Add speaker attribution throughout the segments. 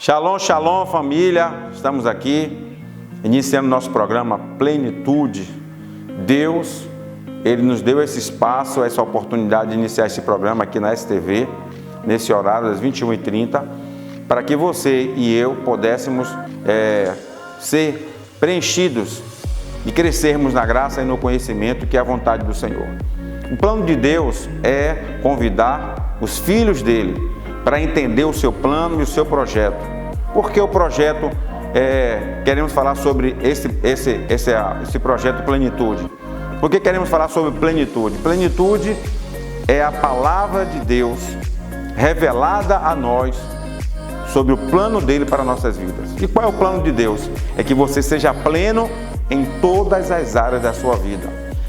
Speaker 1: Shalom, shalom família, estamos aqui iniciando nosso programa Plenitude. Deus, Ele nos deu esse espaço, essa oportunidade de iniciar esse programa aqui na STV, nesse horário das 21h30, para que você e eu pudéssemos ser preenchidos e crescermos na graça e no conhecimento que é a vontade do Senhor. O plano de Deus é convidar os filhos dele para entender o seu plano e o seu projeto. Porque o projeto, queremos falar sobre esse projeto Plenitude. Por que queremos falar sobre plenitude? Plenitude é a palavra de Deus revelada a nós sobre o plano dele para nossas vidas. E qual é o plano de Deus? É que você seja pleno em todas as áreas da sua vida.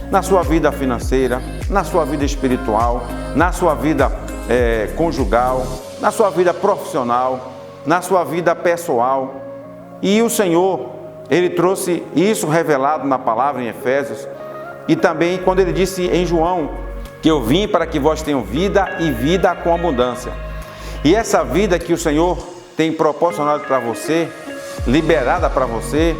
Speaker 1: Na sua vida financeira, na sua vida espiritual, na sua vida conjugal, na sua vida profissional, na sua vida pessoal. E o Senhor, Ele trouxe isso revelado na palavra em Efésios, e também quando Ele disse em João, que eu vim para que vós tenham vida e vida com abundância. E essa vida que o Senhor tem proporcionado para você, liberada para você,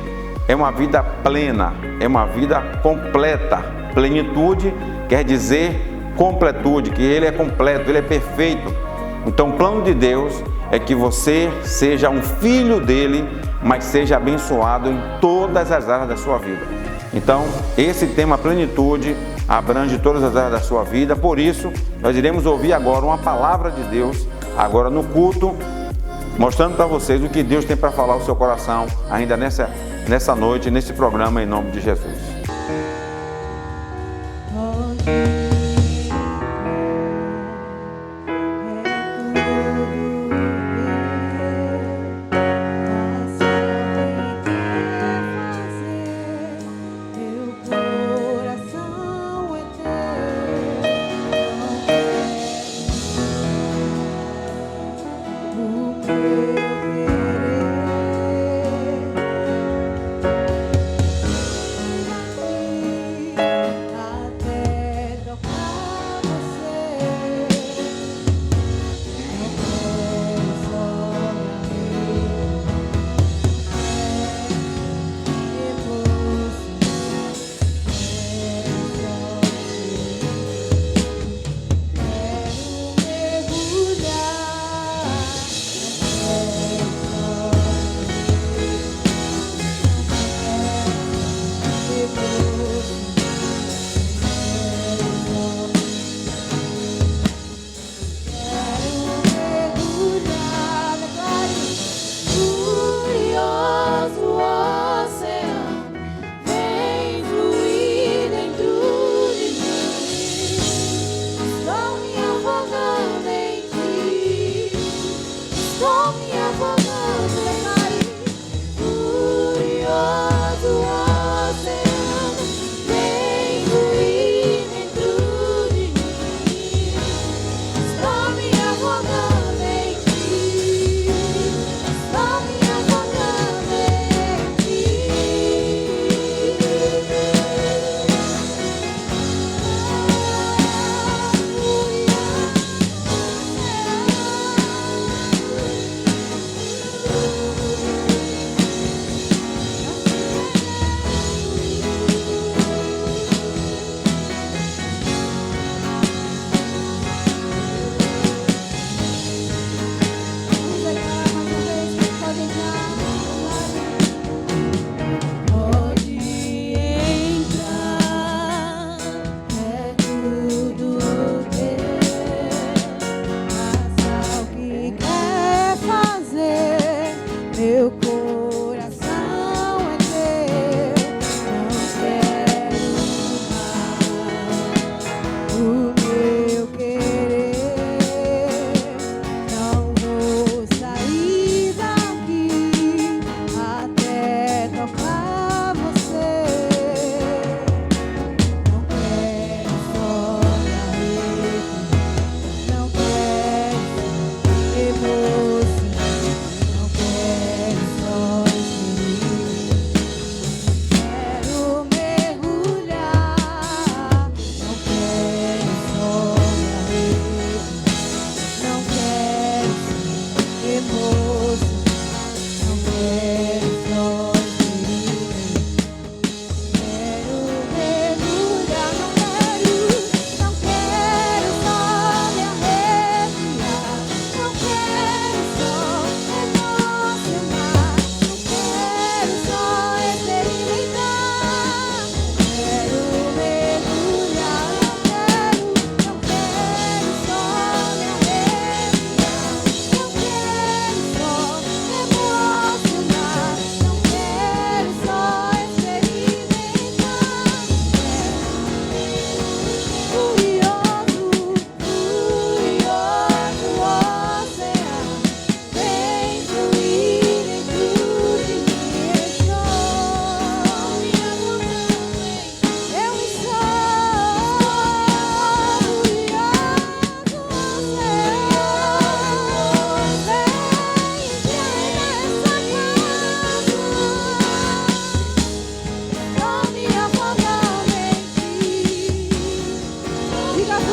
Speaker 1: é uma vida plena, é uma vida completa. Plenitude quer dizer completude, que Ele é completo, Ele é perfeito. Então o plano de Deus é que você seja um filho dele, mas seja abençoado em todas as áreas da sua vida. Então, esse tema plenitude abrange todas as áreas da sua vida. Por isso, nós iremos ouvir agora uma palavra de Deus, agora no culto, mostrando para vocês o que Deus tem para falar ao seu coração, ainda nessa noite, nesse programa, em nome de Jesus.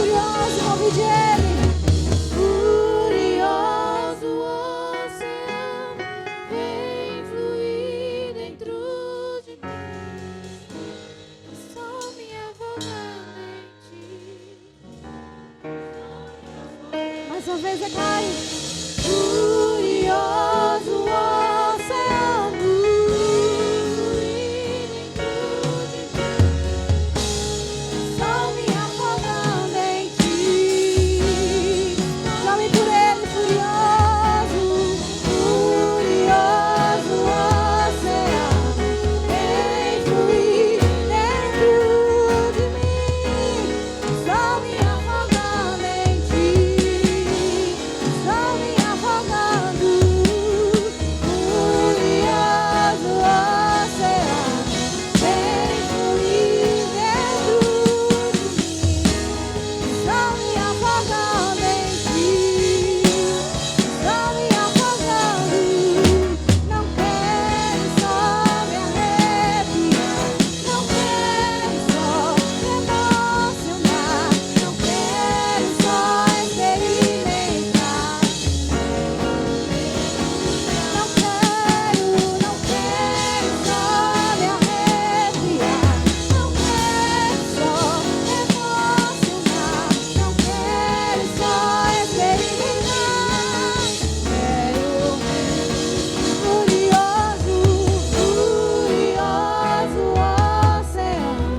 Speaker 2: furioso, nome de Ele. Furioso oceano, vem fluir dentro de mim. Estou me afogando em ti. Mais uma vez, declare. Furioso oceano, fluir dentro de mim. Estou me afogando em ti. Chame por Ele, furioso, furioso oceano, vem fluir dentro de mim. Estou me afogando em ti. Estou me afogando, furioso oceano, vem fluir dentro de mim. Estou me afogando em ti. Estou me afogando. Não quero só me arrepiar. Não quero só me emocionar. Não quero só experimentar. Não quero só me arrepiar. Não quero só me emocionar. Não quero só experimentar. Quero furioso, furioso oceano,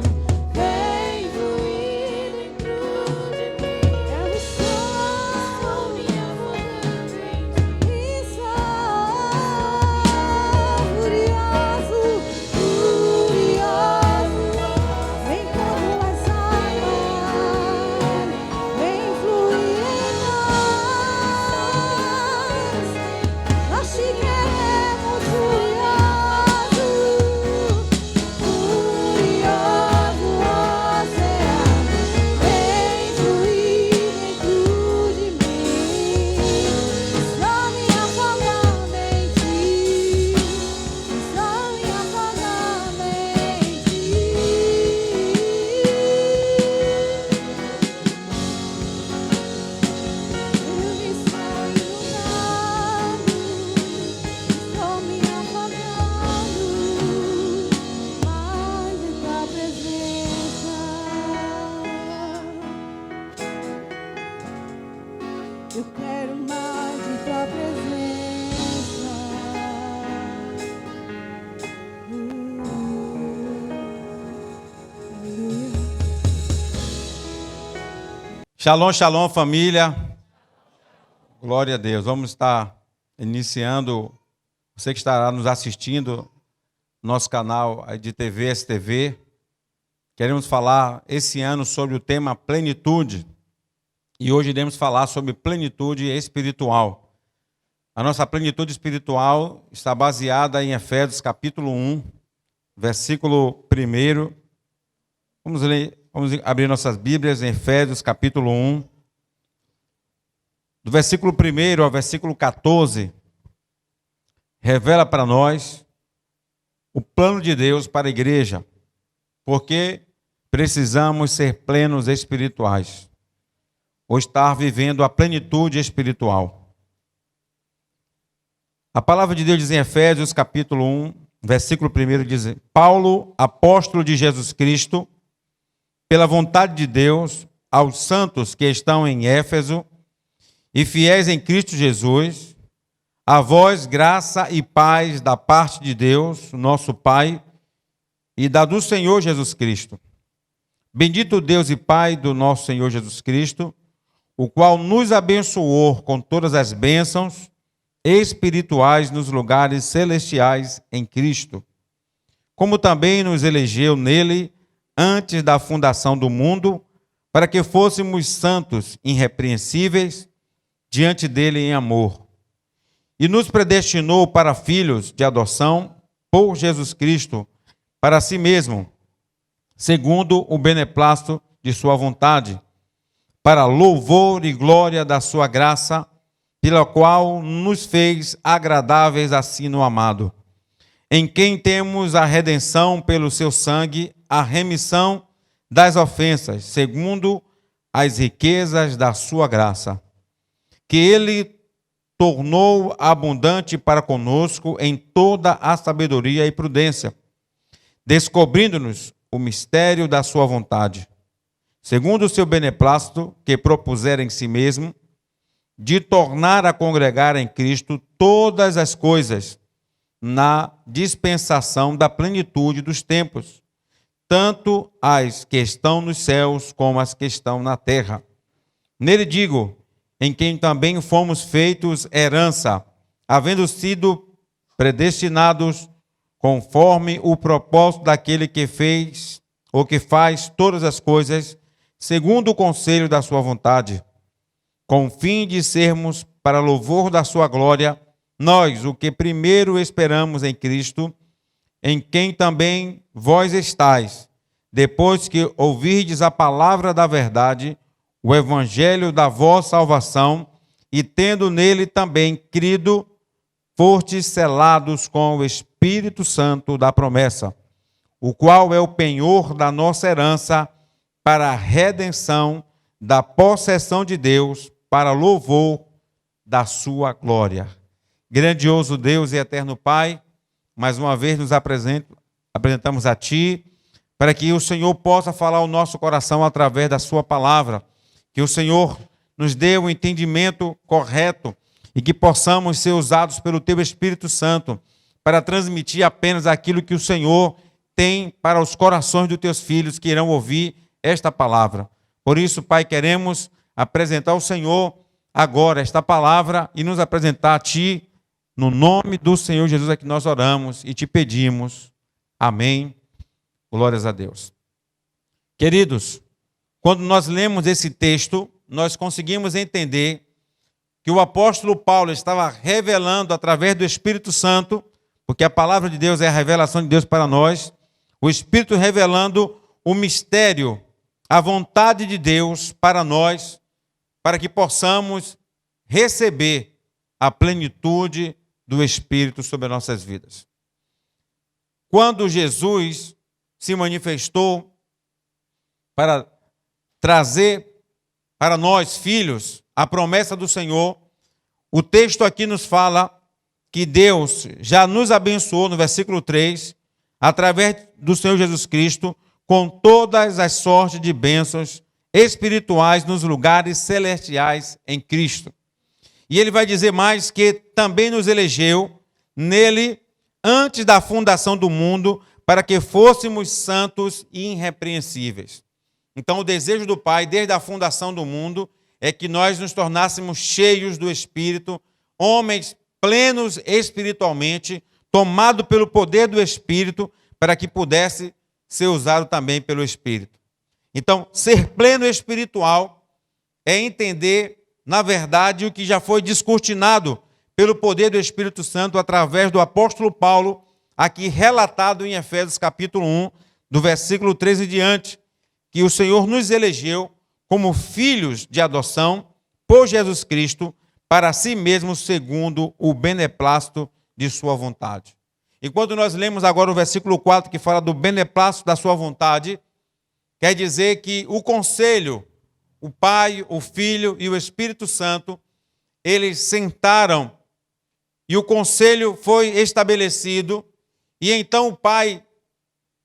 Speaker 2: vem fluir dentro de mim. Eu estou me afogando em ti. Furioso, furioso, vem como as águas, vem fluir em nós. Nós te queremos, furioso, furioso oceano, vem fluir dentro de mim. Estou me afogando em ti. Estou me afogando em ti. Eu me estou inundando. Estou me afogando mais em tua presença. Eu quero mais de tua presença.
Speaker 1: Shalom, shalom, família. Glória a Deus. Vamos estar iniciando. Você que estará nos assistindo, nosso canal de TV STV. Queremos falar esse ano sobre o tema plenitude. E hoje iremos falar sobre plenitude espiritual. A nossa plenitude espiritual está baseada em Efésios capítulo 1, versículo 1. Vamos ler. Vamos abrir nossas Bíblias em Efésios capítulo 1, do versículo 1 ao versículo 14, revela para nós o plano de Deus para a igreja, porque precisamos ser plenos espirituais, ou estar vivendo a plenitude espiritual. A palavra de Deus diz em Efésios capítulo 1, versículo 1, diz: Paulo, apóstolo de Jesus Cristo, pela vontade de Deus, aos santos que estão em Éfeso e fiéis em Cristo Jesus, a vós graça e paz da parte de Deus, nosso Pai, e da do Senhor Jesus Cristo. Bendito Deus e Pai do nosso Senhor Jesus Cristo, o qual nos abençoou com todas as bênçãos espirituais nos lugares celestiais em Cristo, como também nos elegeu nele antes da fundação do mundo, para que fôssemos santos, irrepreensíveis, diante dele em amor. E nos predestinou para filhos de adoção por Jesus Cristo, para si mesmo, segundo o beneplácito de sua vontade, para louvor e glória da sua graça, pela qual nos fez agradáveis assim no amado, em quem temos a redenção pelo seu sangue, a remissão das ofensas, segundo
Speaker 3: as riquezas da sua graça, que ele tornou abundante para conosco em toda a sabedoria e prudência, descobrindo-nos o mistério da sua vontade, segundo o seu beneplácito, que propusera em si mesmo, de tornar a congregar em Cristo todas as coisas, na dispensação da plenitude dos tempos, tanto as que estão nos céus como as que estão na terra. Nele digo, em quem também fomos feitos herança, havendo sido predestinados conforme o propósito daquele que fez ou que faz todas as coisas, segundo o conselho da sua vontade, com o fim de sermos, para louvor da sua glória, nós, o que primeiro esperamos em Cristo, em quem também vós estáis, depois que ouvirdes a palavra da verdade, o evangelho da vossa salvação, e tendo nele também crido, fostes selados com o Espírito Santo da promessa, o qual é o penhor da nossa herança para a redenção da possessão de Deus, para louvor da sua glória. Grandioso Deus e eterno Pai, mais uma vez nos apresentamos a Ti, para que o Senhor possa falar ao nosso coração através da sua palavra, que o Senhor nos dê o entendimento correto e que possamos ser usados pelo Teu Espírito Santo para transmitir apenas aquilo que o Senhor tem para os corações dos Teus filhos que irão ouvir esta palavra. Por isso, Pai, queremos apresentar ao Senhor agora esta palavra e nos apresentar a Ti. No nome do Senhor Jesus é que nós oramos e te pedimos. Amém. Glórias a Deus. Queridos, quando nós lemos esse texto, nós conseguimos entender que o apóstolo Paulo estava revelando através do Espírito Santo, porque a palavra de Deus é a revelação de Deus para nós, o Espírito revelando o mistério, a vontade de Deus para nós, para que possamos receber a plenitude do Espírito sobre as nossas vidas. Quando Jesus se manifestou para trazer para nós, filhos, a promessa do Senhor, o texto aqui nos fala que Deus já nos abençoou, no versículo 3, através do Senhor Jesus Cristo, com todas as sortes de bênçãos espirituais nos lugares celestiais em Cristo. E ele vai dizer mais que também nos elegeu nele antes da fundação do mundo para que fôssemos santos e irrepreensíveis. Então o desejo do Pai desde a fundação do mundo é que nós nos tornássemos cheios do Espírito, homens plenos espiritualmente, tomados pelo poder do Espírito para que pudesse ser usado também pelo Espírito. Então, ser pleno espiritual é entender, na verdade, o que já foi descortinado pelo poder do Espírito Santo através do apóstolo Paulo, aqui relatado em Efésios capítulo 1, do versículo 13 em diante, que o Senhor nos elegeu como filhos de adoção por Jesus Cristo para si mesmo segundo o beneplácito de sua vontade. E quando nós lemos agora o versículo 4 que fala do beneplácito da sua vontade, quer dizer que o conselho, o Pai, o Filho e o Espírito Santo, eles sentaram e o conselho foi estabelecido e então o Pai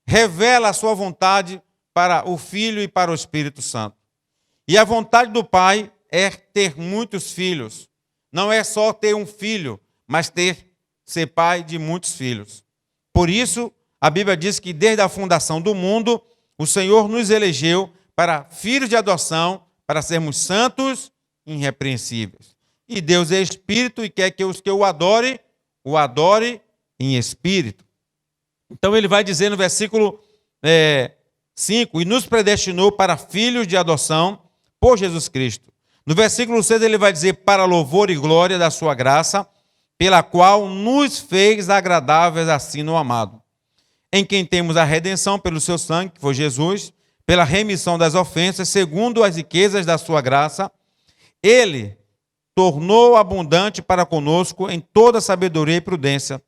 Speaker 3: revela a sua vontade para o Filho e para o Espírito Santo. E a vontade do Pai é ter muitos filhos. Não é só ter um filho, mas ser pai de muitos filhos. Por isso, a Bíblia diz que desde a fundação do mundo, o Senhor nos elegeu para filhos de adoção, para sermos santos e irrepreensíveis. E Deus é Espírito e quer que os que o adore em Espírito. Então ele vai dizer no versículo 5, e nos predestinou para filhos de adoção por Jesus Cristo. No versículo 6 ele vai dizer, para louvor e glória da sua graça, pela qual nos fez agradáveis assim no amado, em quem temos a redenção pelo seu sangue, que foi Jesus, pela remissão das ofensas, segundo as riquezas da sua graça, ele tornou abundante para conosco em toda sabedoria e prudência,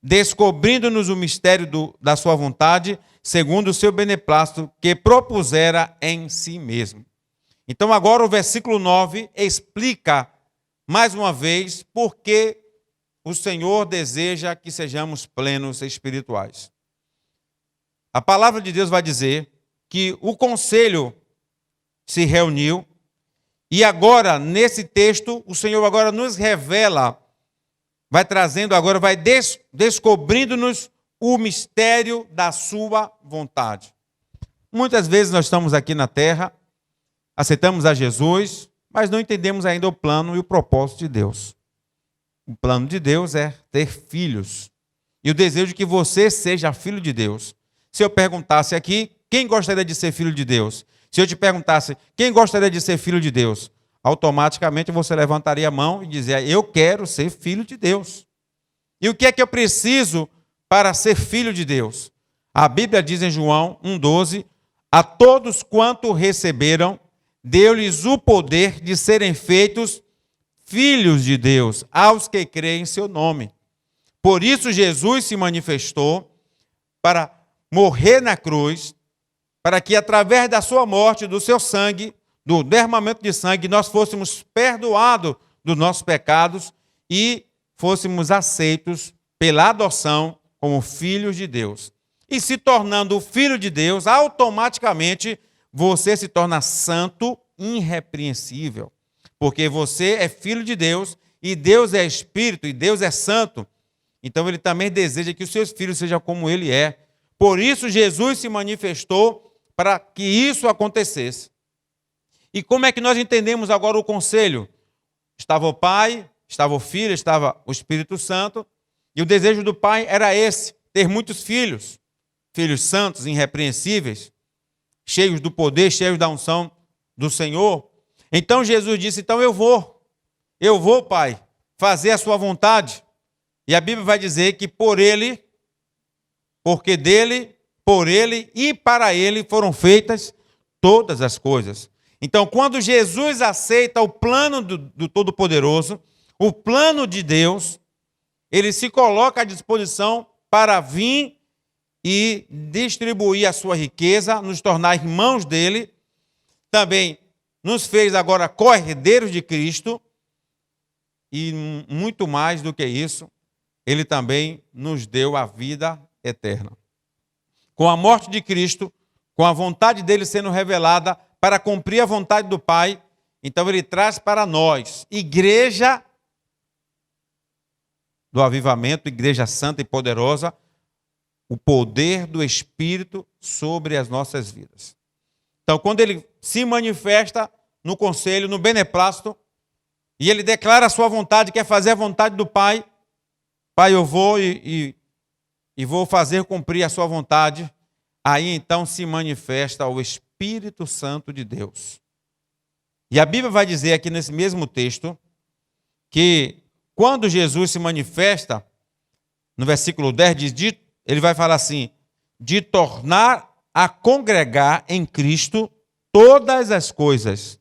Speaker 3: descobrindo-nos o mistério da sua vontade, segundo o seu beneplácito, que propusera em si mesmo. Então agora o versículo 9 explica mais uma vez por que o Senhor deseja que sejamos plenos espirituais. A palavra de Deus vai dizer que o conselho se reuniu e agora, nesse texto, o Senhor agora nos revela, vai trazendo agora, vai descobrindo-nos o mistério da sua vontade. Muitas vezes nós estamos aqui na terra, aceitamos a Jesus, mas não entendemos ainda o plano e o propósito de Deus. O plano de Deus é ter filhos. E o desejo de que você seja filho de Deus. Se eu perguntasse aqui, quem gostaria de ser filho de Deus? Se eu te perguntasse, quem gostaria de ser filho de Deus? Automaticamente você levantaria a mão e dizia, eu quero ser filho de Deus. E o que é que eu preciso para ser filho de Deus? A Bíblia diz em João 1,12, a todos quanto receberam, deu-lhes o poder de serem feitos filhos de Deus, aos que creem em seu nome. Por isso Jesus se manifestou para morrer na cruz, para que através da sua morte, do seu sangue, do derramamento de sangue, nós fôssemos perdoados dos nossos pecados e fôssemos aceitos pela adoção como filhos de Deus. E se tornando filho de Deus, automaticamente você se torna santo, irrepreensível. Porque você é filho de Deus, e Deus é Espírito, e Deus é santo. Então ele também deseja que os seus filhos sejam como ele é. Por isso Jesus se manifestou para que isso acontecesse. E como é que nós entendemos agora o conselho? Estava o Pai, estava o Filho, estava o Espírito Santo, e o desejo do Pai era esse, ter muitos filhos, filhos santos, irrepreensíveis, cheios do poder, cheios da unção do Senhor. Então Jesus disse, então eu vou, Pai, fazer a sua vontade. E a Bíblia vai dizer que por ele, porque dele, por ele e para ele foram feitas todas as coisas. Então, quando Jesus aceita o plano do Todo-Poderoso, o plano de Deus, ele se coloca à disposição para vir e distribuir a sua riqueza, nos tornar irmãos dele, também nos fez agora co-herdeiros de Cristo, e muito mais do que isso, ele também nos deu a vida eterna. Com a morte de Cristo, com a vontade dele sendo revelada para cumprir a vontade do Pai, então ele traz para nós, igreja do avivamento, igreja santa e poderosa, o poder do Espírito sobre as nossas vidas. Então, quando ele se manifesta no conselho, no beneplácito, e ele declara a sua vontade, quer fazer a vontade do Pai, Pai, eu vou e vou fazer cumprir a sua vontade, aí então se manifesta o Espírito Santo de Deus. E a Bíblia vai dizer aqui nesse mesmo texto, que quando Jesus se manifesta, no versículo 10 diz, ele vai falar assim, de tornar a congregar em Cristo todas as coisas,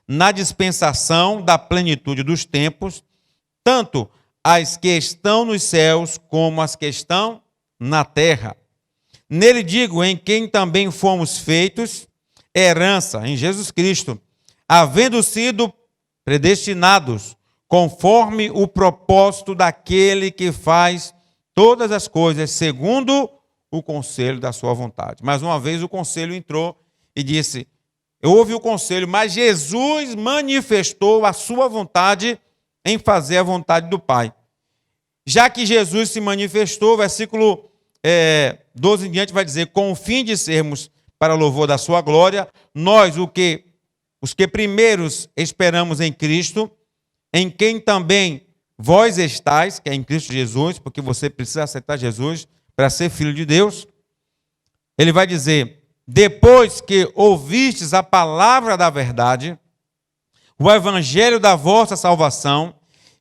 Speaker 3: na dispensação da plenitude dos tempos, tanto as que estão nos céus como as que estão na terra. Nele digo, em quem também fomos feitos herança, em Jesus Cristo, havendo sido predestinados, conforme o propósito daquele que faz todas as coisas, segundo o conselho da sua vontade. Mais uma vez o conselho entrou e disse, houve o conselho, mas Jesus manifestou a sua vontade em fazer a vontade do Pai. Já que Jesus se manifestou, versículo 12 em diante vai dizer, com o fim de sermos para louvor da sua glória, nós, os que primeiros esperamos em Cristo, em quem também vós estáis, que é em Cristo Jesus, porque você precisa aceitar Jesus para ser filho de Deus. Ele vai dizer, depois que ouvistes a palavra da verdade, o evangelho da vossa salvação,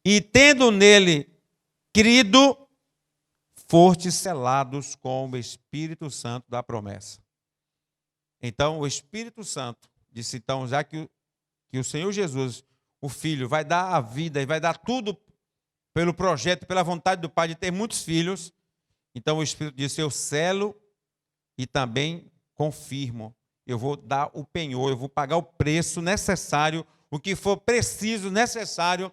Speaker 3: e tendo nele crido, fostes selados com o Espírito Santo da promessa. Então, o Espírito Santo disse, então, já que o Senhor Jesus, o Filho, vai dar a vida e vai dar tudo pelo projeto, pela vontade do Pai de ter muitos filhos, então o Espírito disse, eu selo e também confirmo eu vou dar o penhor, eu vou pagar o preço necessário, o que for preciso, necessário,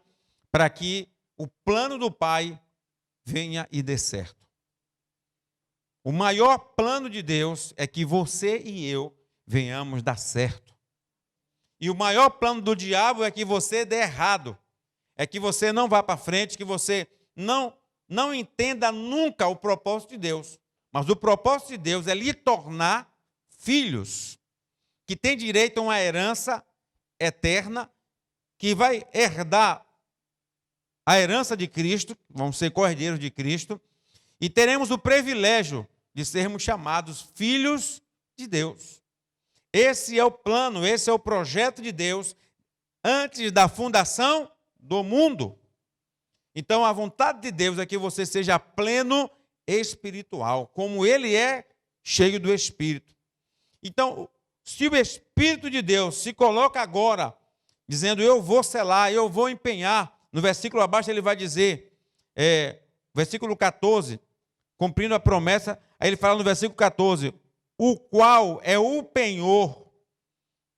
Speaker 3: para que o plano do Pai venha e dê certo. O maior plano de Deus é que você e eu venhamos dar certo. E o maior plano do diabo é que você dê errado. É que você não vá para frente, que você não entenda nunca o propósito de Deus. Mas o propósito de Deus é lhe tornar filhos, que têm direito a uma herança eterna, que vai herdar a herança de Cristo, vão ser cordeiros de Cristo, e teremos o privilégio de sermos chamados filhos de Deus. Esse é o plano, esse é o projeto de Deus antes da fundação do mundo. Então, a vontade de Deus é que você seja pleno espiritual, como Ele é cheio do Espírito. Então, se o Espírito de Deus se coloca agora, dizendo, eu vou selar, eu vou empenhar, no versículo abaixo ele vai dizer, versículo 14, cumprindo a promessa, aí ele fala no versículo 14, o qual é o penhor,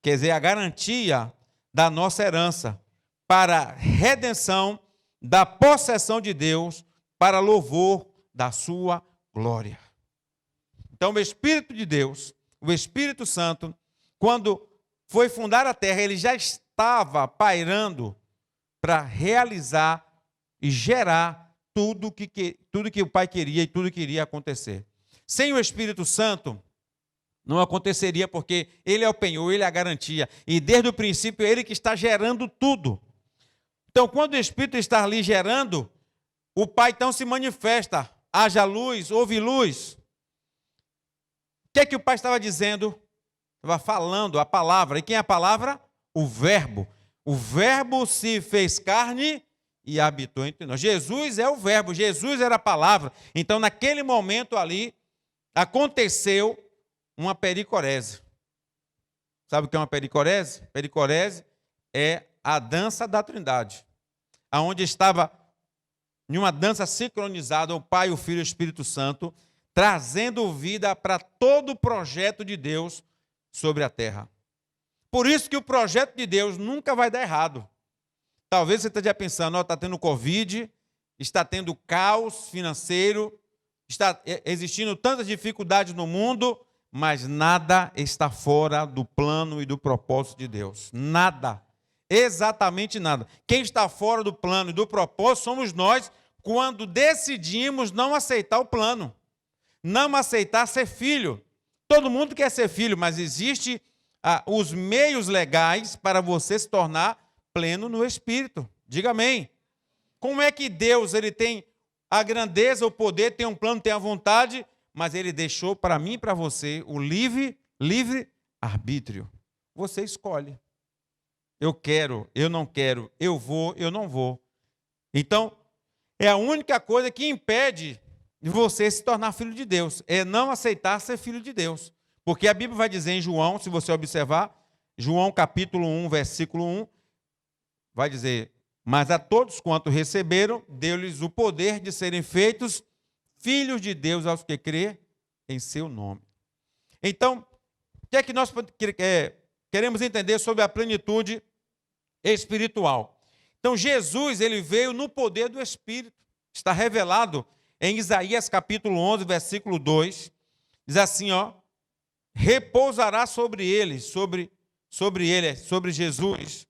Speaker 3: quer dizer, a garantia da nossa herança, para a redenção da possessão de Deus, para louvor da sua glória. Então, o Espírito de Deus, o Espírito Santo, quando foi fundar a terra, ele já estava pairando para realizar e gerar tudo que o Pai queria e tudo que iria acontecer. Sem o Espírito Santo, não aconteceria, porque ele é o penhor, ele é a garantia. E desde o princípio, é ele que está gerando tudo. Então, quando o Espírito está ali gerando, o Pai então se manifesta. Haja luz, houve luz. O que o Pai estava dizendo? Estava falando a palavra. E quem é a palavra? O Verbo. O Verbo se fez carne e habitou entre nós. Jesus é o Verbo, Jesus era a palavra. Então, naquele momento ali, aconteceu uma pericorese. Sabe o que é uma pericorese? Pericorese é a dança da Trindade, aonde estava em uma dança sincronizada o Pai, o Filho e o Espírito Santo, trazendo vida para todo o projeto de Deus sobre a terra. Por isso que o projeto de Deus nunca vai dar errado. Talvez você esteja pensando, está tendo Covid, está tendo caos financeiro, está existindo tantas dificuldades no mundo, mas nada está fora do plano e do propósito de Deus. Nada. Exatamente nada. Quem está fora do plano e do propósito somos nós, quando decidimos não aceitar o plano, não aceitar ser filho. Todo mundo quer ser filho, mas existe os meios legais para você se tornar pleno no Espírito. Diga amém. Como é que Deus ele tem a grandeza, o poder, tem um plano, tem a vontade, mas ele deixou para mim e para você o livre arbítrio. Você escolhe. Eu quero, eu não quero, eu vou, eu não vou. Então, é a única coisa que impede de você se tornar filho de Deus, é não aceitar ser filho de Deus. Porque a Bíblia vai dizer em João, se você observar, João capítulo 1, versículo 1, vai dizer, mas a todos quanto receberam, deu-lhes o poder de serem feitos filhos de Deus aos que crê em seu nome. Então, o que é que nós queremos entender sobre a plenitude espiritual? Então, Jesus, ele veio no poder do Espírito. Está revelado em Isaías capítulo 11, versículo 2. Diz assim, repousará sobre ele, sobre Jesus,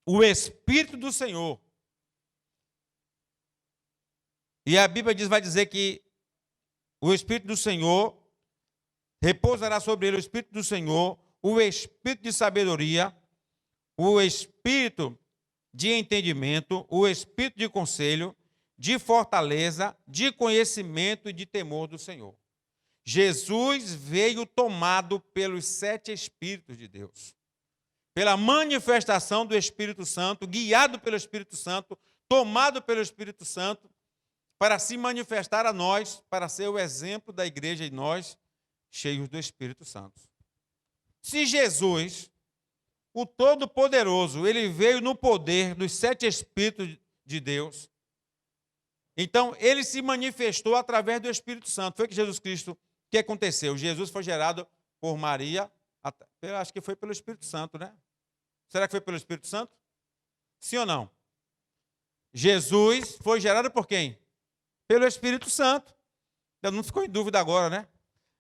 Speaker 3: o Espírito do Senhor. E a Bíblia vai dizer que o Espírito do Senhor, repousará sobre ele o Espírito do Senhor, o Espírito de sabedoria, o Espírito de entendimento, o Espírito de conselho, de fortaleza, de conhecimento e de temor do Senhor. Jesus veio tomado pelos 7 Espíritos de Deus, pela manifestação do Espírito Santo, guiado pelo Espírito Santo, tomado pelo Espírito Santo, para se manifestar a nós, para ser o exemplo da igreja e nós, cheios do Espírito Santo. Se Jesus, o Todo-Poderoso, ele veio no poder dos 7 Espíritos de Deus, então ele se manifestou através do Espírito Santo. Foi que Jesus Cristo, o que aconteceu? Jesus foi gerado por Maria Eu acho que foi pelo Espírito Santo, né? Será que foi pelo Espírito Santo? Sim ou não? Jesus foi gerado por quem? Pelo Espírito Santo. Eu não ficou em dúvida agora, né?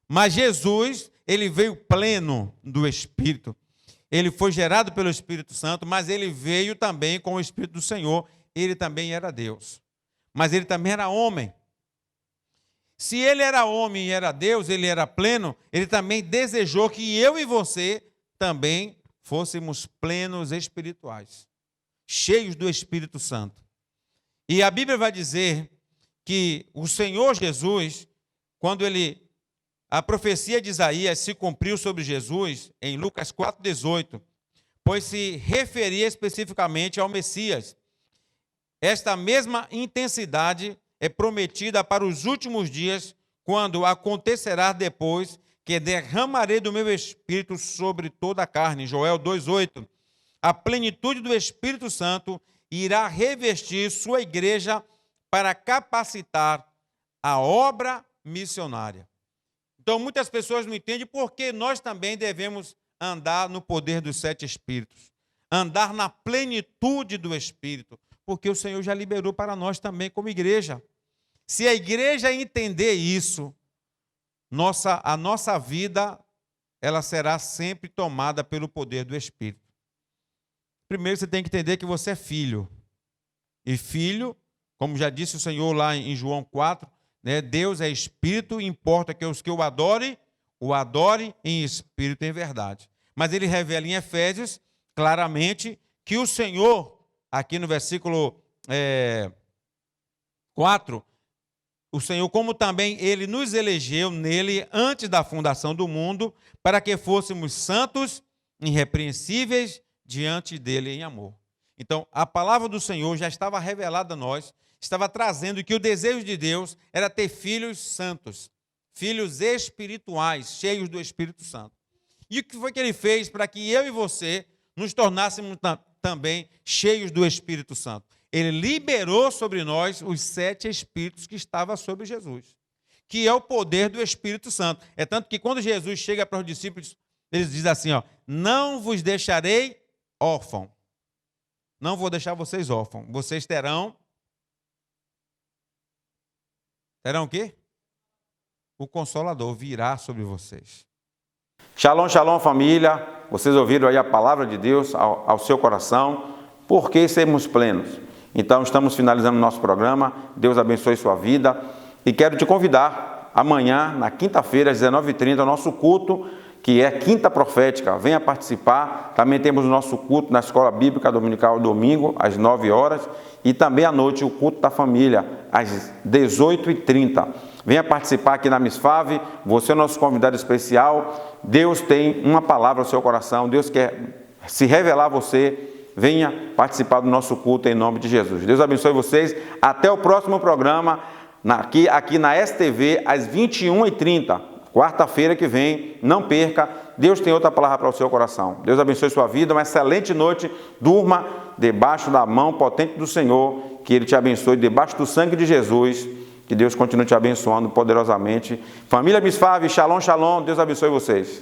Speaker 3: Mas Jesus, ele veio pleno do Espírito. Ele foi gerado pelo Espírito Santo, mas ele veio também com o Espírito do Senhor. Ele também era Deus. Mas ele também era homem. Se ele era homem e era Deus, ele era pleno, ele também desejou que eu e você também fôssemos plenos espirituais, cheios do Espírito Santo. E a Bíblia vai dizer que o Senhor Jesus, quando a profecia de Isaías se cumpriu sobre Jesus, em Lucas 4,18, pois se referia especificamente ao Messias. Esta mesma intensidade é prometida para os últimos dias, quando acontecerá depois que derramarei do meu Espírito sobre toda a carne. Joel 2,8. A plenitude do Espírito Santo irá revestir sua igreja para capacitar a obra missionária. Então, muitas pessoas não entendem por que nós também devemos andar no poder dos 7 Espíritos, andar na plenitude do Espírito, porque o Senhor já liberou para nós também como igreja. Se a igreja entender isso, a nossa vida ela será sempre tomada pelo poder do Espírito. Primeiro você tem que entender que você é filho. E filho, como já disse o Senhor lá em João 4, né, Deus é Espírito, importa que os que o adorem em Espírito e em verdade. Mas ele revela em Efésios claramente que o Senhor, aqui no versículo 4, o Senhor, como também Ele nos elegeu nele antes da fundação do mundo, para que fôssemos santos, irrepreensíveis diante dele em amor. Então, a palavra do Senhor já estava revelada a nós, estava trazendo que o desejo de Deus era ter filhos santos, filhos espirituais, cheios do Espírito Santo. E o que foi que Ele fez para que eu e você nos tornássemos também cheios do Espírito Santo? Ele liberou sobre nós os 7 Espíritos que estavam sobre Jesus, que é o poder do Espírito Santo. É tanto que quando Jesus chega para os discípulos, ele diz assim, não vos deixarei órfão. Não vou deixar vocês órfãos. Vocês terão o quê? O Consolador virá sobre vocês.
Speaker 1: Shalom, shalom, família. Vocês ouviram aí a palavra de Deus ao seu coração. Por que sermos plenos? Então, estamos finalizando o nosso programa. Deus abençoe sua vida. E quero te convidar amanhã, na quinta-feira, às 19h30, ao nosso culto, que é Quinta Profética. Venha participar. Também temos o nosso culto na Escola Bíblica Dominical, domingo, às 9 horas. E também à noite, o culto da família, às 18h30. Venha participar aqui na Misfave. Você é nosso convidado especial. Deus tem uma palavra ao seu coração. Deus quer se revelar a você. Venha participar do nosso culto em nome de Jesus. Deus abençoe vocês. Até o próximo programa, aqui na STV, às 21h30. Quarta-feira que vem. Não perca. Deus tem outra palavra para o seu coração. Deus abençoe sua vida. Uma excelente noite. Durma debaixo da mão potente do Senhor. Que Ele te abençoe debaixo do sangue de Jesus. Que Deus continue te abençoando poderosamente. Família Misfave, shalom, shalom. Deus abençoe vocês.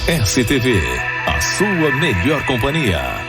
Speaker 4: STV, a sua melhor companhia.